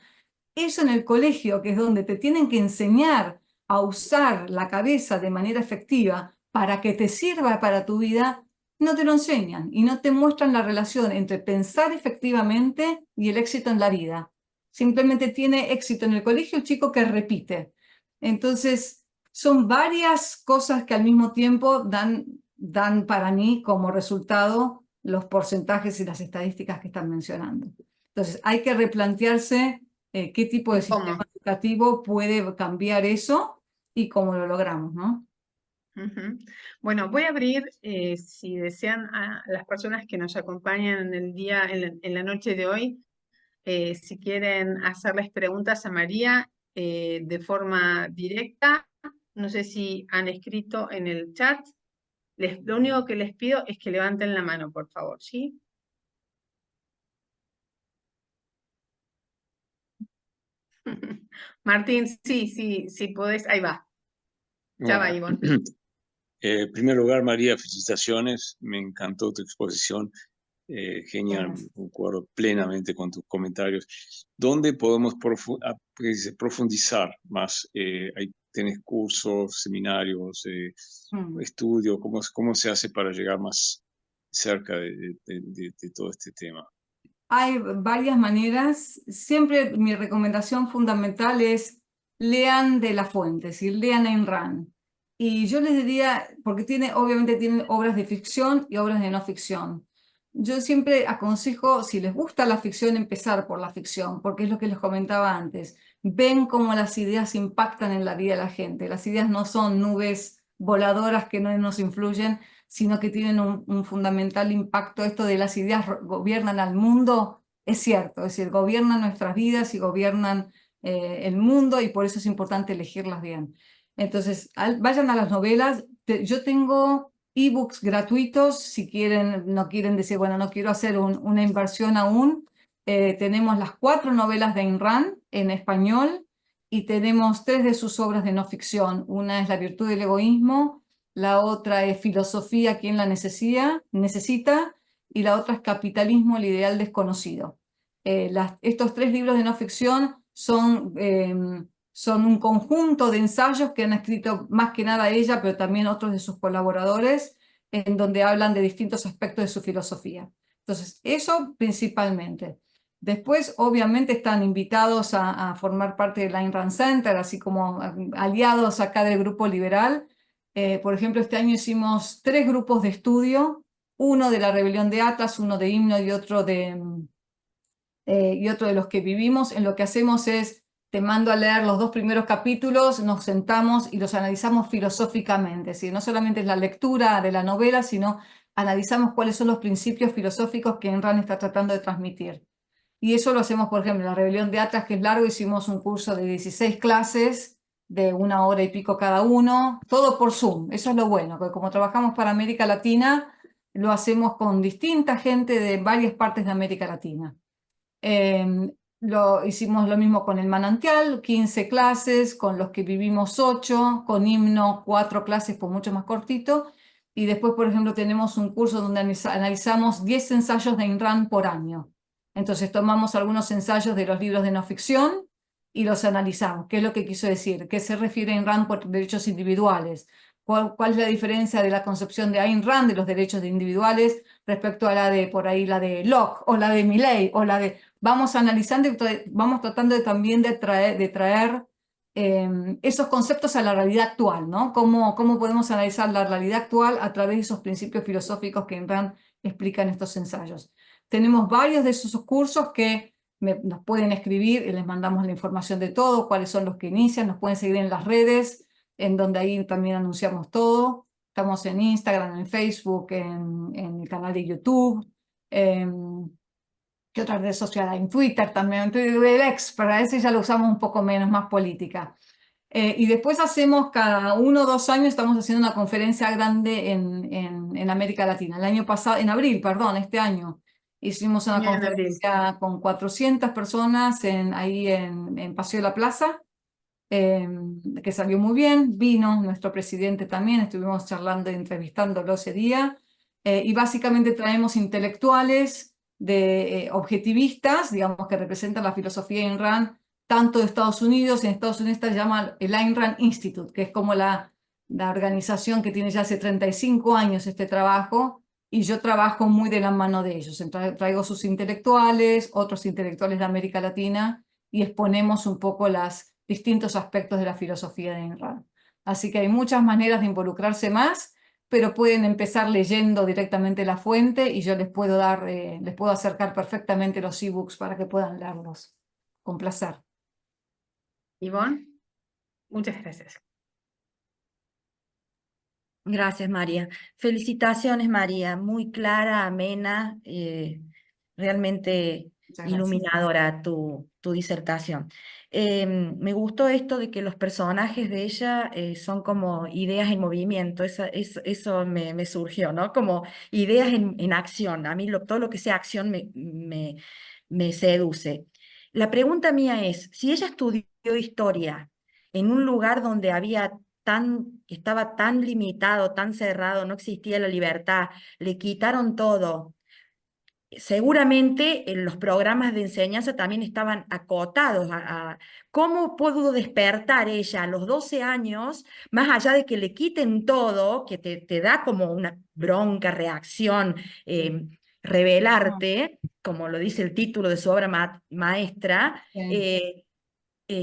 Eso en el colegio, que es donde te tienen que enseñar a usar la cabeza de manera efectiva para que te sirva para tu vida, no te lo enseñan y no te muestran la relación entre pensar efectivamente y el éxito en la vida. Simplemente tiene éxito en el colegio el chico que repite. Entonces, son varias cosas que al mismo tiempo dan para mí como resultado los porcentajes y las estadísticas que están mencionando. Entonces, hay que replantearse qué tipo de ¿Y cómo? sistema educativo puede cambiar eso y cómo lo logramos, ¿no? Ujú. Bueno, voy a abrir, si desean, a las personas que nos acompañan en el día, en la noche de hoy, si quieren hacerles preguntas a María de forma directa. No sé si han escrito en el chat. Lo único que les pido es que levanten la mano, por favor, ¿sí? Martín, sí, sí, sí podés. Ahí va. Ya va, Bueno, Ivonne. en primer lugar, María, felicitaciones. Me encantó tu exposición. Genial, Gracias. concuerdo plenamente con tus comentarios. ¿Dónde podemos profundizar más? ¿Tenés cursos, seminarios, estudios? ¿Cómo se hace para llegar más cerca de todo este tema? Hay varias maneras. Siempre mi recomendación fundamental es lean de la fuente, es decir, lean Ayn Rand. Y yo les diría, porque obviamente tienen obras de ficción y obras de no ficción. Yo siempre aconsejo, si les gusta la ficción, empezar por la ficción, porque es lo que les comentaba antes. Ven cómo las ideas impactan en la vida de la gente. Las ideas no son nubes voladoras que no nos influyen, sino que tienen un fundamental impacto. Esto de las ideas gobiernan al mundo, es cierto, es decir, gobiernan nuestras vidas y gobiernan el mundo, y por eso es importante elegirlas bien. Entonces, vayan a las novelas. Yo tengo ebooks gratuitos, si quieren, no quieren decir, bueno, no quiero hacer una inversión aún. Tenemos las 4 novelas de Ayn Rand en español y tenemos 3 de sus obras de no ficción. Una es La virtud del egoísmo, la otra es Filosofía, ¿quién la necesita? Y la otra es Capitalismo, el ideal desconocido. Estos 3 libros de no ficción son un conjunto de ensayos que han escrito más que nada ella, pero también otros de sus colaboradores, en donde hablan de distintos aspectos de su filosofía. Entonces, eso principalmente. Después, obviamente, están invitados a formar parte del Ayn Rand Center, así como aliados acá del Grupo Liberal. Por ejemplo, este año hicimos 3 grupos de estudio, uno de la Rebelión de Atlas, uno de Himno y otro de los que vivimos. En lo que hacemos es, te mando a leer los 2 primeros capítulos, nos sentamos y los analizamos filosóficamente, es decir, no solamente es la lectura de la novela, sino analizamos cuáles son los principios filosóficos que Ayn Rand está tratando de transmitir. Y eso lo hacemos, por ejemplo, en la Rebelión de Atlas, que es largo, hicimos un curso de 16 clases, de 1 hora y pico cada uno, todo por Zoom. Eso es lo bueno, porque como trabajamos para América Latina, lo hacemos con distinta gente de varias partes de América Latina. Hicimos lo mismo con el Manantial, 15 clases, con Los que vivimos 8, con Himno 4 clases, pues mucho más cortito. Y después, por ejemplo, tenemos un curso donde analizamos 10 ensayos de Ayn Rand por año. Entonces tomamos algunos ensayos de los libros de no ficción y los analizamos. ¿Qué es lo que quiso decir? ¿Qué se refiere a Ayn Rand por derechos individuales? ¿Cuál es la diferencia de la concepción de Ayn Rand de los derechos individuales respecto a la de Locke o la de Milley o la de... Vamos analizando y vamos tratando también de traer esos conceptos a la realidad actual, ¿no? ¿Cómo podemos analizar la realidad actual a través de esos principios filosóficos que Ayn Rand explica en estos ensayos? Tenemos varios de esos cursos que nos pueden escribir y les mandamos la información de todo, cuáles son los que inician, nos pueden seguir en las redes, en donde ahí también anunciamos todo. Estamos en Instagram, en Facebook, en el canal de YouTube. ¿Qué otra red social hay? En Twitter también, en Twitter, el X, para ese ya lo usamos un poco menos, más política. Y después hacemos cada 1 o 2 años, estamos haciendo una conferencia grande en América Latina. El año pasado, en abril, perdón, este año, hicimos una En abril. conferencia con 400 personas ahí en Paseo de la Plaza, que salió muy bien. Vino nuestro presidente también, estuvimos charlando y entrevistándolo ese día. Y básicamente traemos intelectuales objetivistas, digamos, que representan la filosofía de Ayn Rand, tanto de Estados Unidos. En Estados Unidos se llama el Ayn Rand Institute, que es como la organización que tiene ya hace 35 años este trabajo, y yo trabajo muy de la mano de ellos. Traigo sus intelectuales, otros intelectuales de América Latina, y exponemos un poco los distintos aspectos de la filosofía de Ayn Rand. Así que hay muchas maneras de involucrarse más, pero pueden empezar leyendo directamente la fuente y yo les puedo acercar perfectamente los ebooks para que puedan leerlos. Con placer. Ivonne, muchas gracias. Gracias, María. Felicitaciones, María. Muy clara, amena, realmente Muchas gracias. iluminadora tu disertación. Me gustó esto de que los personajes de ella son como ideas en movimiento. Eso me surgió, ¿no? Como ideas en acción. A mí todo lo que sea acción me seduce. La pregunta mía es, si ella estudió historia en un lugar donde estaba tan limitado, tan cerrado, no existía la libertad, le quitaron todo. Seguramente los programas de enseñanza también estaban acotados. ¿Cómo pudo despertar ella a los 12 años, más allá de que le quiten todo, que te da como una bronca, reacción, rebelarte, como lo dice el título de su obra maestra,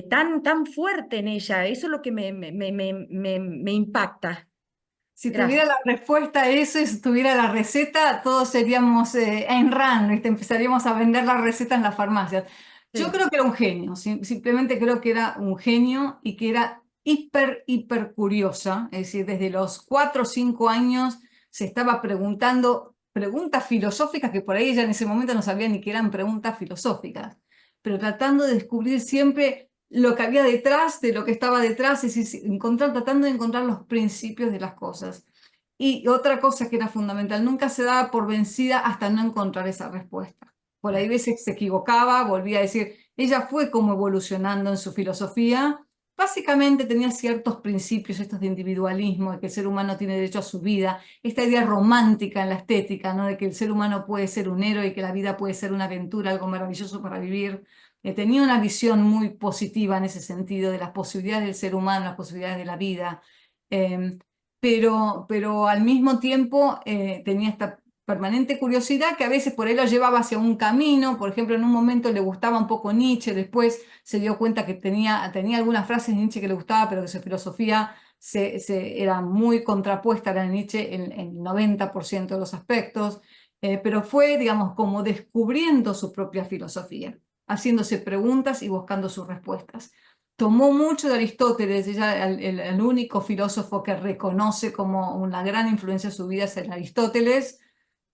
tan fuerte en ella? Eso es lo que me impacta. Si Gracias. tuviera la respuesta a eso y si tuviera la receta, todos seríamos Ayn Rand, ¿viste? Empezaríamos a vender la receta en las farmacias. Yo Sí. creo que era un genio, simplemente creo que era un genio y que era hiper curiosa. Es decir, desde los 4 o 5 años se estaba preguntando preguntas filosóficas que por ahí ella en ese momento no sabía ni que eran preguntas filosóficas, pero tratando de descubrir siempre lo que había detrás de lo que estaba detrás, es decir, tratando de encontrar los principios de las cosas. Y otra cosa que era fundamental, nunca se daba por vencida hasta no encontrar esa respuesta. Por ahí veces se equivocaba, volvía a decir, ella fue como evolucionando en su filosofía. Básicamente tenía ciertos principios, estos de individualismo, de que el ser humano tiene derecho a su vida, esta idea romántica en la estética, ¿no? De que el ser humano puede ser un héroe y que la vida puede ser una aventura, algo maravilloso para vivir. Tenía una visión muy positiva en ese sentido de las posibilidades del ser humano, las posibilidades de la vida, pero al mismo tiempo tenía esta permanente curiosidad que a veces por ahí lo llevaba hacia un camino. Por ejemplo, en un momento le gustaba un poco Nietzsche, después se dio cuenta que tenía algunas frases de Nietzsche que le gustaba, pero que su filosofía era muy contrapuesta a la de Nietzsche en el 90% de los aspectos, pero fue, digamos, como descubriendo su propia filosofía, haciéndose preguntas y buscando sus respuestas. Tomó mucho de Aristóteles. Ella, el único filósofo que reconoce como una gran influencia en su vida es el Aristóteles.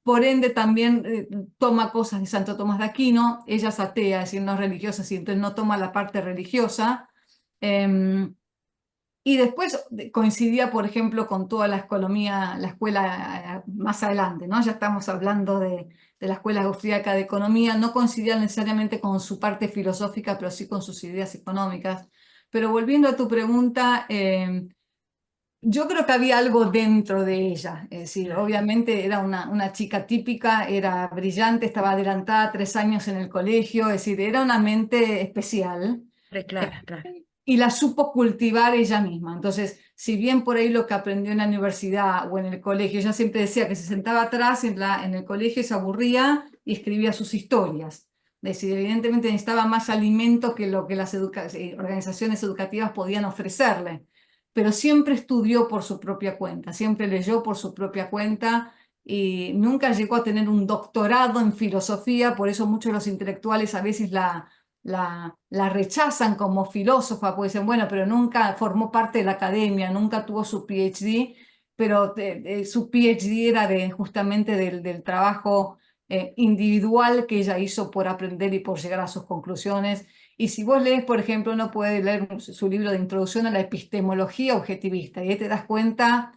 Por ende, también toma cosas de Santo Tomás de Aquino. Ella es atea, es decir, no es religiosa, y entonces no toma la parte religiosa. Y después coincidía, por ejemplo, con toda la escuela más adelante, ¿no? Ya estamos hablando de la Escuela Austríaca de Economía. No coincidía necesariamente con su parte filosófica, pero sí con sus ideas económicas. Pero volviendo a tu pregunta, yo creo que había algo dentro de ella. Es decir, obviamente era una chica típica, era brillante, estaba adelantada 3 años en el colegio, es decir, era una mente especial. Claro, claro. Y la supo cultivar ella misma. Entonces, si bien por ahí lo que aprendió en la universidad o en el colegio, ella siempre decía que se sentaba atrás en el colegio y se aburría y escribía sus historias. Es decir, evidentemente necesitaba más alimento que lo que las organizaciones educativas podían ofrecerle, pero siempre estudió por su propia cuenta, siempre leyó por su propia cuenta y nunca llegó a tener un doctorado en filosofía. Por eso muchos de los intelectuales a veces la rechazan como filósofa, pues dicen, bueno, pero nunca formó parte de la academia, nunca tuvo su PhD, pero su PhD era justamente del trabajo individual que ella hizo por aprender y por llegar a sus conclusiones. Y si vos lees, por ejemplo, uno puede leer su libro de Introducción a la Epistemología Objetivista, y ahí te das cuenta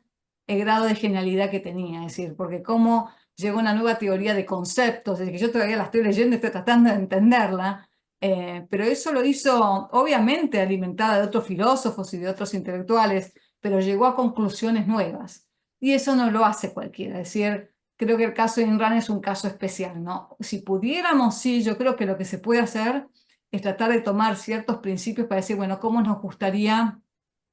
el grado de genialidad que tenía, es decir, porque cómo llegó una nueva teoría de conceptos, es decir, que yo todavía la estoy leyendo y estoy tratando de entenderla, pero eso lo hizo, obviamente, alimentada de otros filósofos y de otros intelectuales, pero llegó a conclusiones nuevas. Y eso no lo hace cualquiera, es decir, creo que el caso de Ayn Rand es un caso especial, ¿no? Si pudiéramos, sí, yo creo que lo que se puede hacer es tratar de tomar ciertos principios para decir, bueno, ¿cómo nos gustaría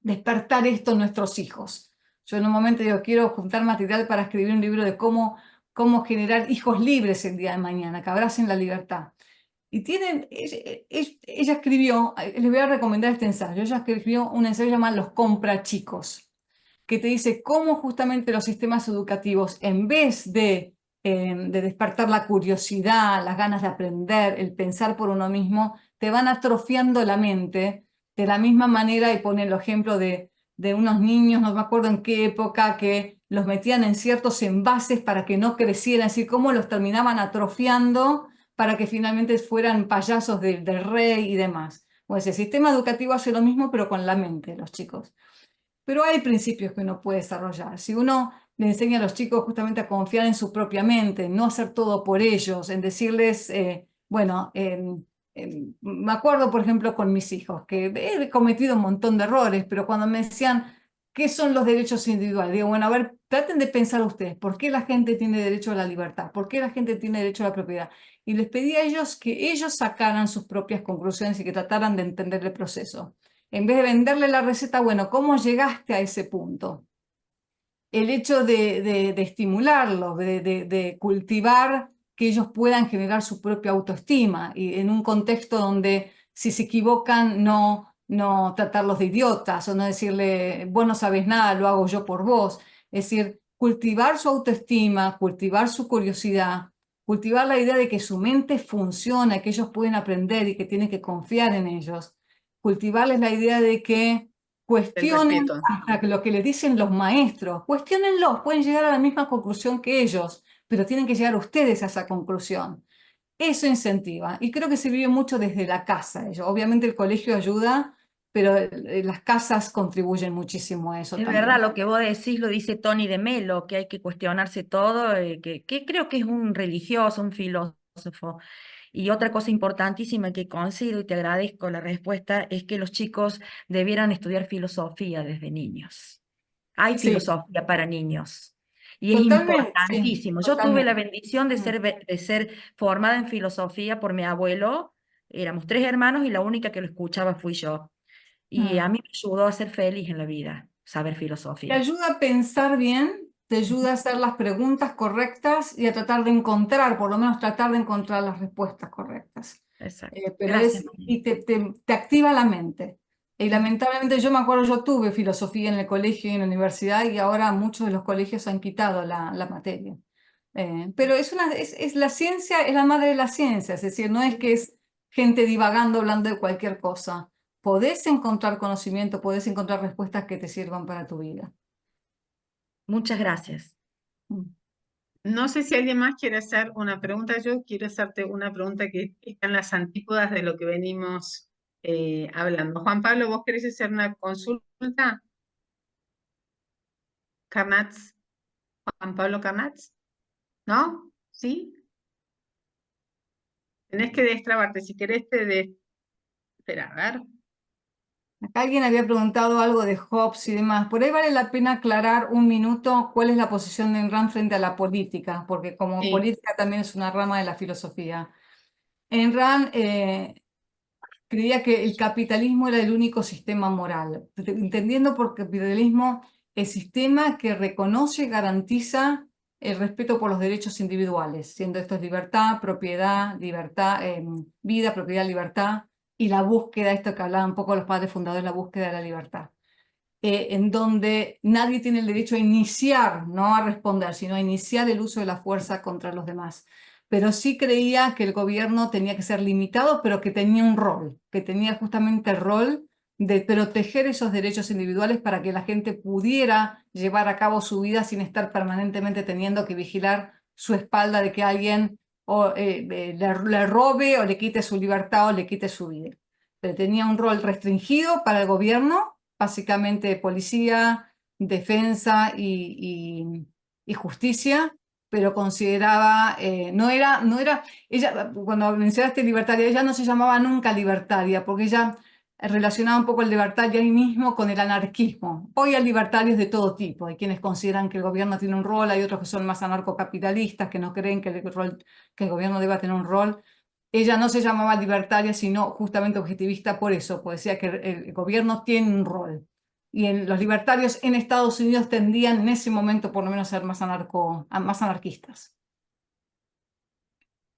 despertar esto en nuestros hijos? Yo en un momento digo, quiero juntar material para escribir un libro de cómo generar hijos libres el día de mañana, que abracen la libertad. Y ella escribió, les voy a recomendar este ensayo, ella escribió un ensayo llamado Los comprachicos, que te dice cómo justamente los sistemas educativos, en vez de despertar la curiosidad, las ganas de aprender, el pensar por uno mismo, te van atrofiando la mente de la misma manera, y pone el ejemplo de unos niños, no me acuerdo en qué época, que los metían en ciertos envases para que no crecieran, así cómo los terminaban atrofiando para que finalmente fueran payasos del rey y demás. Pues el sistema educativo hace lo mismo, pero con la mente, los chicos. Pero hay principios que uno puede desarrollar. Si uno le enseña a los chicos justamente a confiar en su propia mente, no hacer todo por ellos, en decirles, bueno, me acuerdo, por ejemplo, con mis hijos, que he cometido un montón de errores, pero cuando me decían, ¿qué son los derechos individuales? Digo, bueno, a ver, traten de pensar ustedes, ¿por qué la gente tiene derecho a la libertad? ¿Por qué la gente tiene derecho a la propiedad? Y les pedí a ellos que ellos sacaran sus propias conclusiones y que trataran de entender el proceso. En vez de venderle la receta, bueno, ¿cómo llegaste a ese punto? El hecho de estimularlos, de cultivar que ellos puedan generar su propia autoestima, y en un contexto donde si se equivocan no tratarlos de idiotas o no decirle, vos no sabés nada, lo hago yo por vos. Es decir, cultivar su autoestima, cultivar su curiosidad, cultivar la idea de que su mente funciona, que ellos pueden aprender y que tienen que confiar en ellos. Cultivarles la idea de que El cuestionen respeto. hasta que lo que les dicen los maestros, cuestionenlos, pueden llegar a la misma conclusión que ellos, pero tienen que llegar ustedes a esa conclusión. Eso incentiva, y creo que se vive mucho desde la casa. Obviamente el colegio ayuda, pero las casas contribuyen muchísimo a eso Es también. verdad, lo que vos decís lo dice Tony de Melo, que hay que cuestionarse todo, que creo que es un religioso, un filósofo. Y otra cosa importantísima que considero, y te agradezco la respuesta, es que los chicos debieran estudiar filosofía desde niños. Hay Sí, filosofía para niños y es totalmente, sí, importantísimo. Yo tuve la totalmente. bendición de ser formada en filosofía por mi abuelo. Éramos 3 hermanos y la única que lo escuchaba fui yo. Y a Mm. mí me ayudó a ser feliz en la vida, saber Te filosofía. ayuda a pensar bien, te ayuda a hacer las preguntas correctas y a tratar de encontrar, por lo menos tratar de encontrar las respuestas correctas. Exacto. Pero Gracias, María. y te activa la mente. Y lamentablemente yo me acuerdo, yo tuve filosofía en el colegio y en la universidad, y ahora muchos de los colegios han quitado la materia. Pero es la ciencia, es la madre de las ciencias, es decir, no es que es gente divagando hablando de cualquier cosa. Podés encontrar conocimiento, podés encontrar respuestas que te sirvan para tu vida. Muchas gracias. Mm. No sé si alguien más quiere hacer una pregunta. Yo quiero hacerte una pregunta que está en las antípodas de lo que venimos hablando. Juan Pablo, ¿vos querés hacer una consulta? Carnats, Juan Pablo Carnats, ¿no? ¿Sí? Tenés que destrabarte. Si querés Espera, a ver. Acá alguien había preguntado algo de Hobbes y demás. Por ahí vale la pena aclarar un minuto cuál es la posición de Ayn Rand frente a la política, porque como Sí. política también es una rama de la filosofía. Ayn Rand creía que el capitalismo era el único sistema moral, entendiendo por capitalismo el sistema que reconoce y garantiza el respeto por los derechos individuales, siendo estos libertad, propiedad, vida, propiedad, libertad, y la búsqueda, esto que hablaban un poco los padres fundadores, la búsqueda de la libertad. En donde nadie tiene el derecho a iniciar, no a responder, sino a iniciar el uso de la fuerza contra los demás. Pero sí creía que el gobierno tenía que ser limitado, pero que tenía un rol, que tenía justamente el rol de proteger esos derechos individuales para que la gente pudiera llevar a cabo su vida sin estar permanentemente teniendo que vigilar su espalda de que alguien le robe o le quite su libertad o le quite su vida. tenía un rol restringido para el gobierno, básicamente policía, defensa y justicia, pero consideraba, ella, cuando mencionaste libertaria, ella no se llamaba nunca libertaria, porque ella relacionaba un poco el libertarianismo con el anarquismo. Hoy hay libertarios de todo tipo, hay quienes consideran que el gobierno tiene un rol, hay otros que son más anarcocapitalistas, que no creen que el gobierno deba tener un rol. Ella no se llamaba libertaria, sino justamente objetivista por eso, pues decía que el gobierno tiene un rol. Y los libertarios en Estados Unidos tendían en ese momento por lo menos a ser más anarquistas.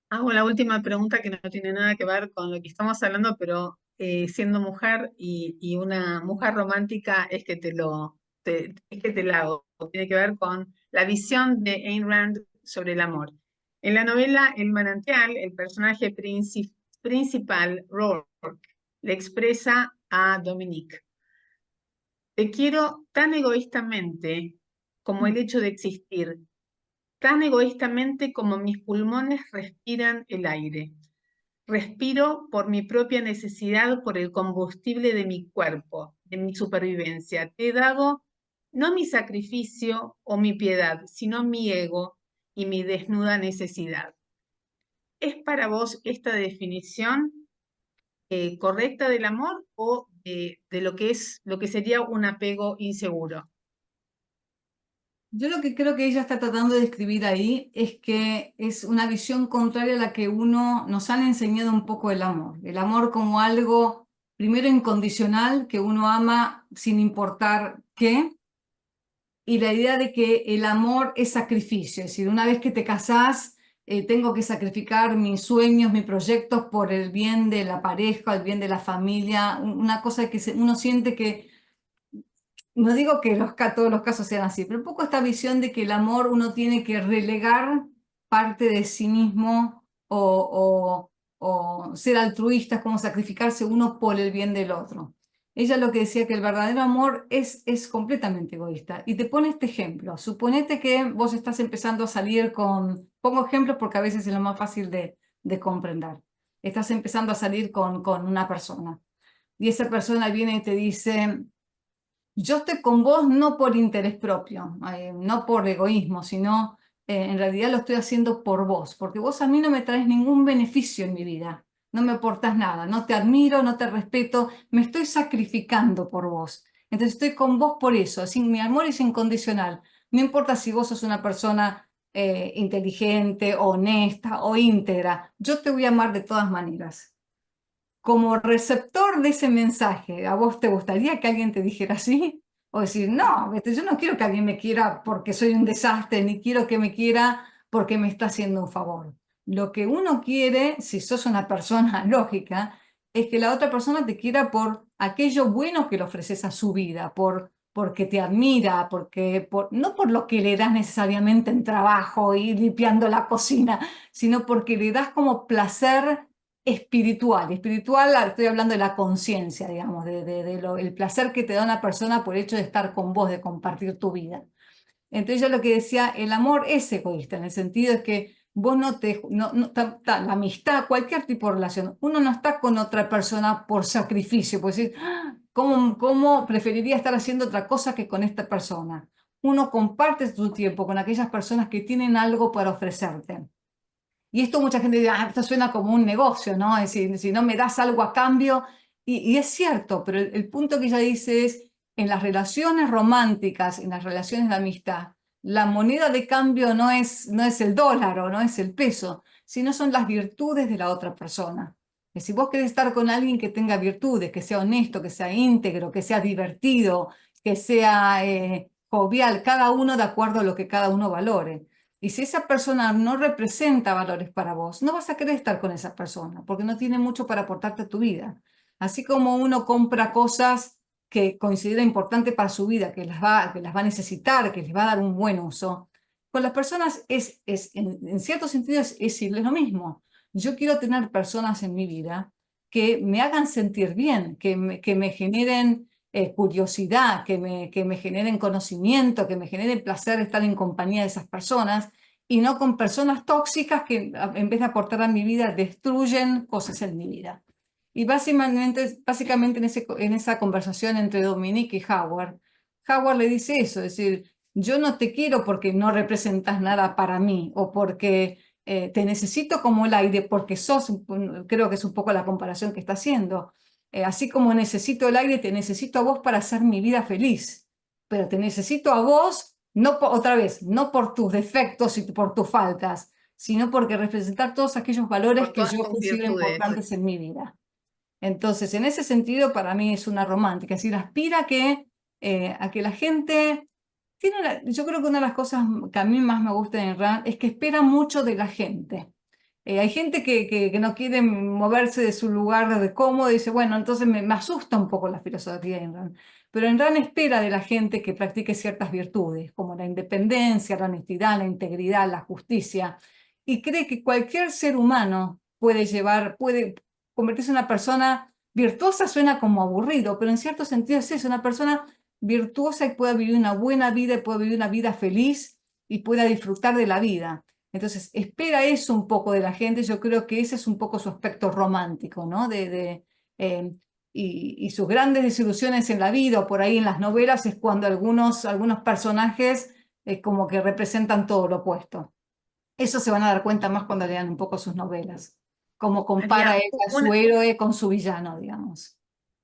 Hago la última pregunta que no tiene nada que ver con lo que estamos hablando, pero siendo mujer y una mujer romántica es que es que te la hago. Tiene que ver con la visión de Ayn Rand sobre el amor. En la novela El manantial, el personaje principal, Rourke, le expresa a Dominique: te quiero tan egoístamente como el hecho de existir, tan egoístamente como mis pulmones respiran el aire. Respiro por mi propia necesidad, por el combustible de mi cuerpo, de mi supervivencia. Te he dado no mi sacrificio o mi piedad, sino mi ego y mi desnuda necesidad. ¿Es para vos esta definición correcta del amor o de lo que sería un apego inseguro? Yo lo que creo que ella está tratando de describir ahí es que es una visión contraria a la que nos han enseñado un poco el amor. El amor como algo, primero, incondicional, que uno ama sin importar qué, y la idea de que el amor es sacrificio, es decir, una vez que te casás, tengo que sacrificar mis sueños, mis proyectos por el bien de la pareja, el bien de la familia, una cosa que uno siente que, no digo que todos los casos sean así, pero un poco esta visión de que el amor uno tiene que relegar parte de sí mismo o ser altruista, es como sacrificarse uno por el bien del otro. Ella lo que decía que el verdadero amor es completamente egoísta. Y te pone este ejemplo. Suponete que vos estás empezando a salir pongo ejemplos porque a veces es lo más fácil de comprender. Estás empezando a salir con una persona y esa persona viene y te dice: yo estoy con vos no por interés propio, no por egoísmo, sino en realidad lo estoy haciendo por vos, porque vos a mí no me traes ningún beneficio en mi vida, no me aportás nada, no te admiro, no te respeto, me estoy sacrificando por vos. Entonces estoy con vos por eso, así mi amor es incondicional. No importa si vos sos una persona inteligente, honesta o íntegra, yo te voy a amar de todas maneras. Como receptor de ese mensaje, ¿a vos te gustaría que alguien te dijera así? O decir, no, yo no quiero que alguien me quiera porque soy un desastre, ni quiero que me quiera porque me está haciendo un favor. Lo que uno quiere, si sos una persona lógica, es que la otra persona te quiera por aquello bueno que le ofreces a su vida, porque te admira, no por lo que le das necesariamente en trabajo y limpiando la cocina, sino porque le das como placer espiritual. Espiritual, estoy hablando de la conciencia, digamos, el placer que te da una persona por el hecho de estar con vos, de compartir tu vida. Entonces yo lo que decía, el amor es egoísta, en el sentido es que vos la amistad, cualquier tipo de relación, uno no está con otra persona por sacrificio, por decir, ¿cómo preferiría estar haciendo otra cosa que con esta persona? Uno comparte su tiempo con aquellas personas que tienen algo para ofrecerte. Y esto mucha gente dice, esto suena como un negocio, ¿no? Es decir, si no me das algo a cambio, y es cierto, pero el punto que ella dice es, en las relaciones románticas, en las relaciones de amistad, la moneda de cambio no es el dólar o no es el peso, sino son las virtudes de la otra persona. Que si vos querés estar con alguien que tenga virtudes, que sea honesto, que sea íntegro, que sea divertido, que sea jovial, cada uno de acuerdo a lo que cada uno valore. Y si esa persona no representa valores para vos, no vas a querer estar con esa persona, porque no tiene mucho para aportarte a tu vida. Así como uno compra cosas que considera importantes para su vida, que las va a necesitar, que les va a dar un buen uso, con las personas en cierto sentido es decirles lo mismo. Yo quiero tener personas en mi vida que me hagan sentir bien, que me generen curiosidad, que me generen conocimiento, que me generen placer estar en compañía de esas personas y no con personas tóxicas que en vez de aportar a mi vida destruyen cosas en mi vida. Y básicamente en esa conversación entre Dominique y Howard, Howard le dice eso, es decir, yo no te quiero porque no representas nada para mí o porque te necesito como el aire, porque creo que es un poco la comparación que está haciendo. Así como necesito el aire, te necesito a vos para hacer mi vida feliz, pero te necesito a vos, otra vez, no por tus defectos y por tus faltas, sino porque representar todos aquellos valores Por que todas yo tus considero virtudes. importantes en mi vida. Entonces, en ese sentido, para mí es una romántica, es decir, aspira a que la gente... yo creo que una de las cosas que a mí más me gusta en Rand es que espera mucho de la gente. Hay gente que no quiere moverse de su lugar de cómodo y dice, bueno, entonces me asusta un poco la filosofía de Ayn Rand. Pero Ayn Rand espera de la gente que practique ciertas virtudes, como la independencia, la honestidad, la integridad, la justicia, y cree que cualquier ser humano puede convertirse en una persona virtuosa. Suena como aburrido, pero en cierto sentido es eso, una persona virtuosa y pueda vivir una buena vida y pueda vivir una vida feliz y pueda disfrutar de la vida. Entonces, espera eso un poco de la gente. Yo creo que ese es un poco su aspecto romántico, ¿no? Y sus grandes desilusiones en la vida o por ahí en las novelas es cuando algunos personajes como que representan todo lo opuesto. Eso se van a dar cuenta más cuando lean un poco sus novelas, cómo compara María, ella su héroe con su villano, digamos.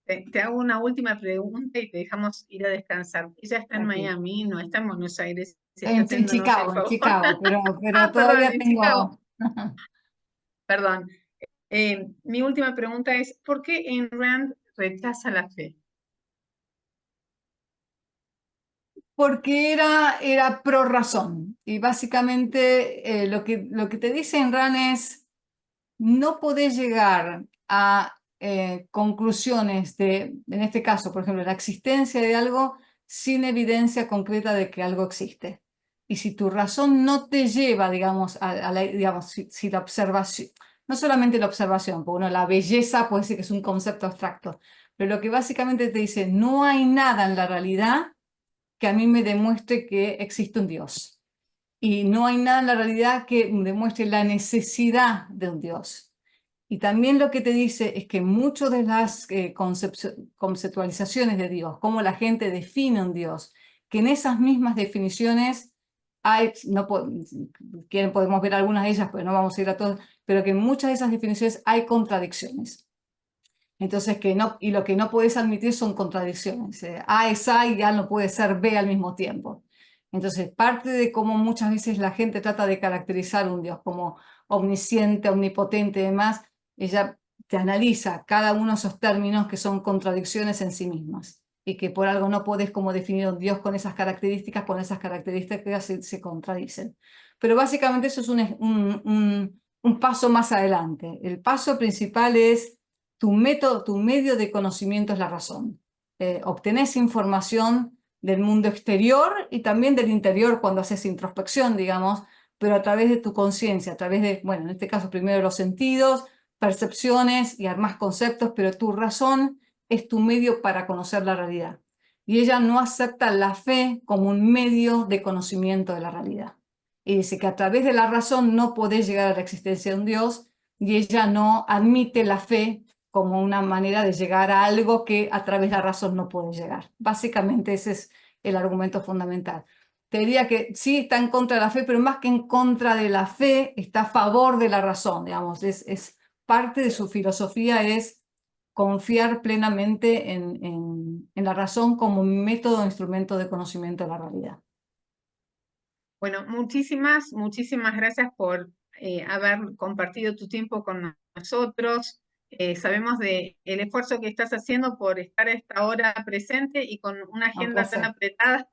te hago una última pregunta y te dejamos ir a descansar. Ella está en Aquí. Miami, no está en Buenos Aires, está En haciéndonos el favor. Chicago, pero Ah, perdón, todavía en tengo... Chicago. Perdón. Mi última pregunta es, ¿por qué Ayn Rand rechaza la fe? Porque era pro razón. Y básicamente lo que te dice en RAN es, no podés llegar a conclusiones en este caso, por ejemplo, la existencia de algo sin evidencia concreta de que algo existe. Y si tu razón no te lleva, digamos, digamos si la observación, no solamente la observación, porque bueno, la belleza puede ser que es un concepto abstracto, pero lo que básicamente te dice, no hay nada en la realidad que a mí me demuestre que existe un Dios. Y no hay nada en la realidad que demuestre la necesidad de un Dios. Y también lo que te dice es que muchas de las conceptualizaciones de Dios, cómo la gente define un Dios, que en esas mismas definiciones hay, podemos ver algunas de ellas, pero no vamos a ir a todas, pero que en muchas de esas definiciones hay contradicciones. Entonces, y lo que no puedes admitir son contradicciones. A es A y A no puede ser B al mismo tiempo. Entonces, parte de cómo muchas veces la gente trata de caracterizar un Dios como omnisciente, omnipotente y demás, ella te analiza cada uno de esos términos que son contradicciones en sí mismas y que por algo no podés como definir un Dios con esas características se contradicen. Pero básicamente eso es un paso más adelante. El paso principal es tu medio de conocimiento es la razón. Obtenés información del mundo exterior y también del interior cuando haces introspección, digamos, pero a través de tu conciencia, a través de, bueno, en este caso primero los sentidos, percepciones y armás conceptos, pero tu razón es tu medio para conocer la realidad. Y ella no acepta la fe como un medio de conocimiento de la realidad. Y dice que a través de la razón no podés llegar a la existencia de un Dios, y ella no admite la fe como una manera de llegar a algo que a través de la razón no puede llegar. Básicamente ese es el argumento fundamental. Te diría que sí está en contra de la fe, pero más que en contra de la fe, está a favor de la razón, digamos. Es parte de su filosofía es confiar plenamente en la razón como método o instrumento de conocimiento de la realidad. Bueno, muchísimas gracias por haber compartido tu tiempo con nosotros. Sabemos de el esfuerzo que estás haciendo por estar a esta hora presente y con una agenda tan apretada,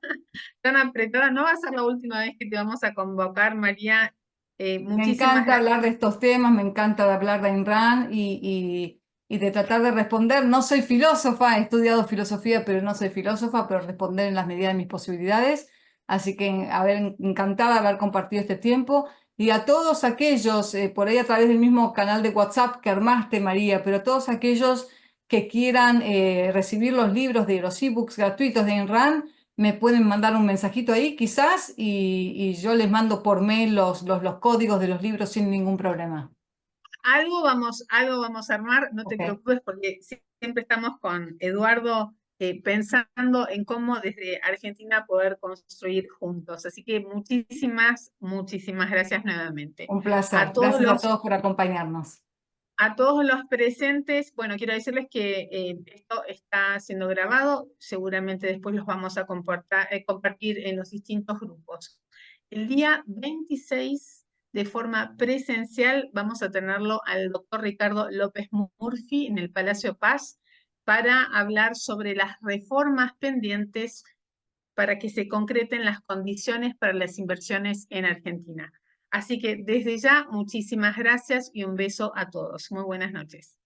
tan apretada. No va a ser la última vez que te vamos a convocar, María. Me Muchísimas encanta hablar de gracias. estos temas, me encanta hablar de Ayn Rand y de tratar de responder. No soy filósofa, he estudiado filosofía, pero no soy filósofa, pero responder en las medidas de mis posibilidades. Así que, encantada de haber compartido este tiempo. Y a todos aquellos, por ahí a través del mismo canal de WhatsApp que armaste, María, pero todos aquellos que quieran recibir los libros de los ebooks gratuitos de Ayn Rand, me pueden mandar un mensajito ahí quizás y yo les mando por mail los códigos de los libros sin ningún problema. algo vamos a armar, no te Ok. preocupes, porque siempre estamos con Eduardo pensando en cómo desde Argentina poder construir juntos. Así que muchísimas gracias nuevamente. Un placer. A todos Gracias a los todos por acompañarnos. A todos los presentes, bueno, quiero decirles que esto está siendo grabado, seguramente después los vamos a compartir en los distintos grupos. El día 26, de forma presencial, vamos a tenerlo al doctor Ricardo López Murphy en el Palacio Paz para hablar sobre las reformas pendientes para que se concreten las condiciones para las inversiones en Argentina. Así que desde ya, muchísimas gracias y un beso a todos. Muy buenas noches.